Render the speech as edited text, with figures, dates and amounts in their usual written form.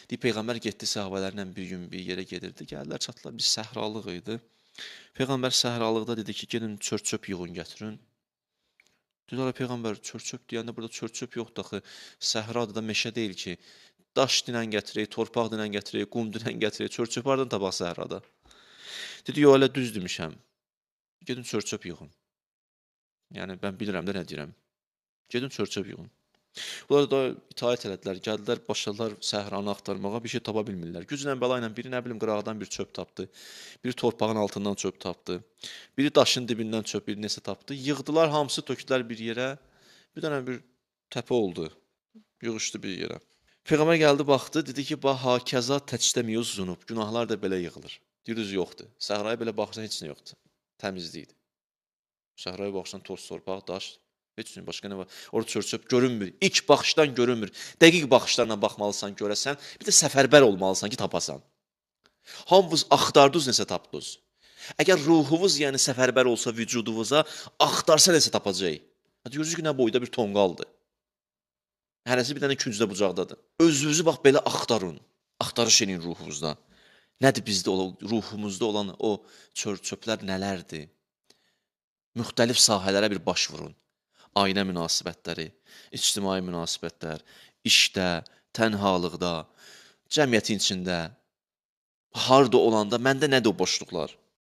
Deyib Peyğəmbər getdi səhabələrlə bir gün bir yerə gedirdi. Gəldilər, çatdılar, bir səhralıq idi. Peyğəmbər səhralıqda dedi ki, gedin çör-çöp yığın gətirin. Dedilər, Peyğəmbər çör-çöp deyəndə burada çör-çöp yoxdur axı. Səhradır da meşə deyil ki. Daş dilən gətirək, torpaq dilən gətirək, qum dilən gətirək, çör-çöp hardan tapaq səhrada? Dedi, yox, elə düz demişəm. Gedin çör-çöp yığın. Yəni, mən bilirəm də nə deyirəm. Gedin çör-çöp yığın. Bunlar da itaət elədilər, gəldilər, başladılar səhranı axtarmağa, bir şey tapa bilmirlər. Güclə, bəla ilə biri, nə bilim, qıraqdan bir çöp tapdı, biri torpağın altından çöp tapdı, biri daşın dibindən çöp, bir nesə tapdı. Yığdılar, hamısı tökdülər bir yerə, bir dənə bir təpə oldu, yığışdı bir yerə. Peyğəmbər gəldi, baxdı, dedi ki, bax, hakəza təctəmiyuz zunub, günahlar da belə yığılır. Deyir, yoxdur, səhraya belə baxsan heç nə yoxdur, təmizlikdir. Səhraya baxsan toz, torpaq, daş, heç nə, başqa nə var? Orada çör-çöp görünmür. İlk baxışdan görünmür. Dəqiq baxışlarla baxmalısan, görəsən. Bir də səfərbər olmalısan ki, tapasan. Hamınız axtardınız, nəsə tapdınız. Əgər ruhunuz, yəni səfərbər olsa vücudunuza, axtarsa nəsə tapacaq. Görürsünüz ki, nə boyda bir tonqaldır. Hərəsi bir dənə küncdə bucaqdadır. Özünüzü bax belə axtarın. Axtarış edin ruhunuzda. Nədir bizdə ruhumuzda olan o çör-çöplər nələrdir? Müxtəlif sahələrə bir baş vurun. Ailə münasibətləri, ictimai münasibətlər, işdə, tənhalıqda, cəmiyyətin içində, harda olanda, məndə nədir o boşluqlar?